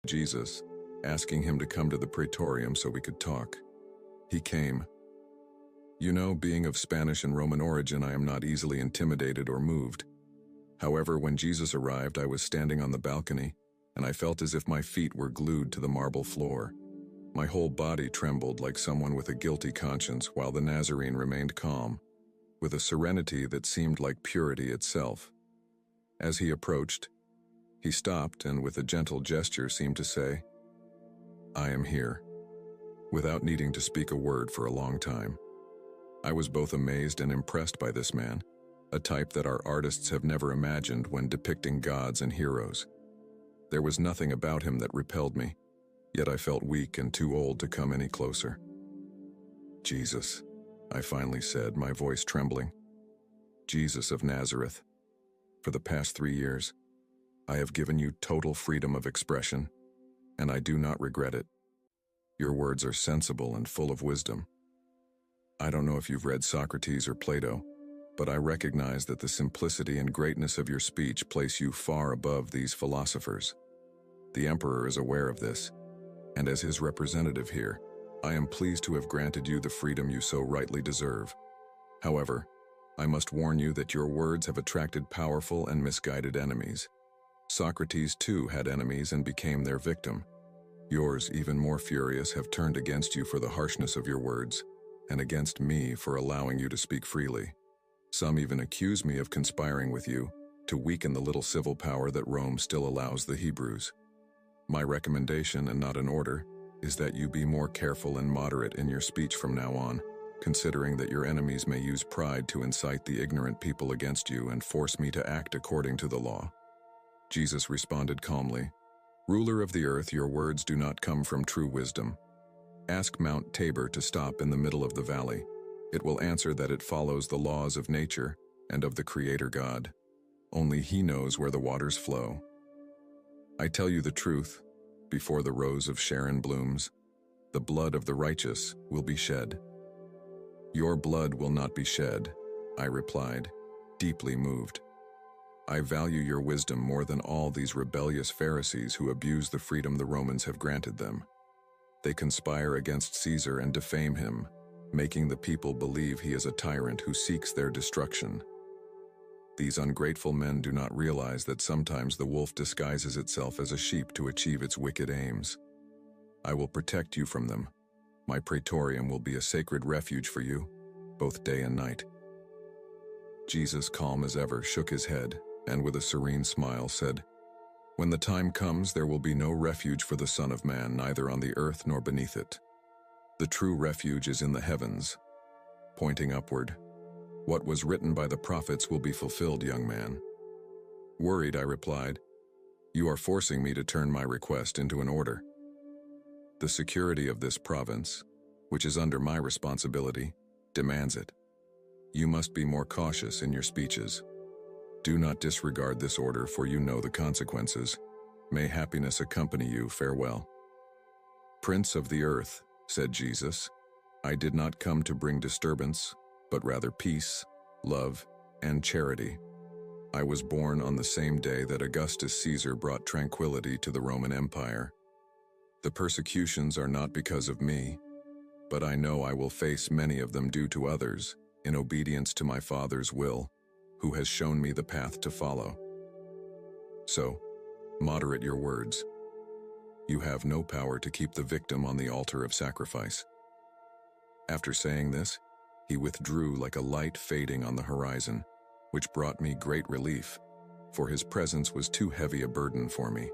Jesus, asking him to come to the praetorium so we could talk. He came. You know, being of Spanish and Roman origin, I am not easily intimidated or moved. However, when Jesus arrived, I was standing on the balcony, and I felt as if my feet were glued to the marble floor. My whole body trembled like someone with a guilty conscience, while the Nazarene remained calm, with a serenity that seemed like purity itself. As he approached, he stopped and with a gentle gesture seemed to say, "I am here," without needing to speak a word for a long time. I was both amazed and impressed by this man, a type that our artists have never imagined when depicting gods and heroes. There was nothing about him that repelled me, yet I felt weak and too old to come any closer. "Jesus," I finally said, my voice trembling. "Jesus of Nazareth, for the past 3 years, I have given you total freedom of expression, and I do not regret it. Your words are sensible and full of wisdom. I don't know if you've read Socrates or Plato, but I recognize that the simplicity and greatness of your speech place you far above these philosophers. The Emperor is aware of this, and as his representative here, I am pleased to have granted you the freedom you so rightly deserve. However, I must warn you that your words have attracted powerful and misguided enemies. Socrates too had enemies and became their victim. Yours, even more furious, have turned against you for the harshness of your words, and against me for allowing you to speak freely. Some even accuse me of conspiring with you to weaken the little civil power that Rome still allows the Hebrews. My recommendation, and not an order, is that you be more careful and moderate in your speech from now on, considering that your enemies may use pride to incite the ignorant people against you and force me to act according to the law." Jesus responded calmly, "Ruler of the earth, your words do not come from true wisdom. Ask Mount Tabor to stop in the middle of the valley. It will answer that it follows the laws of nature and of the Creator God. Only He knows where the waters flow. I tell you the truth, before the rose of Sharon blooms, the blood of the righteous will be shed." "Your blood will not be shed," I replied, deeply moved. "I value your wisdom more than all these rebellious Pharisees who abuse the freedom the Romans have granted them. They conspire against Caesar and defame him, making the people believe he is a tyrant who seeks their destruction. These ungrateful men do not realize that sometimes the wolf disguises itself as a sheep to achieve its wicked aims. I will protect you from them. My praetorium will be a sacred refuge for you, both day and night." Jesus, calm as ever, shook his head and with a serene smile said, "When the time comes, there will be no refuge for the Son of Man, neither on the earth nor beneath it. The true refuge is in the heavens," pointing upward. "What was written by the prophets will be fulfilled, young man." Worried, I replied, "You are forcing me to turn my request into an order. The security of this province, which is under my responsibility, demands it. You must be more cautious in your speeches. Do not disregard this order, for you know the consequences. May happiness accompany you. Farewell." "Prince of the earth," said Jesus, "I did not come to bring disturbance, but rather peace, love, and charity. I was born on the same day that Augustus Caesar brought tranquility to the Roman Empire. The persecutions are not because of me, but I know I will face many of them due to others, in obedience to my Father's will, who has shown me the path to follow. So, moderate your words. You have no power to keep the victim on the altar of sacrifice." After saying this, he withdrew like a light fading on the horizon, which brought me great relief, for his presence was too heavy a burden for me.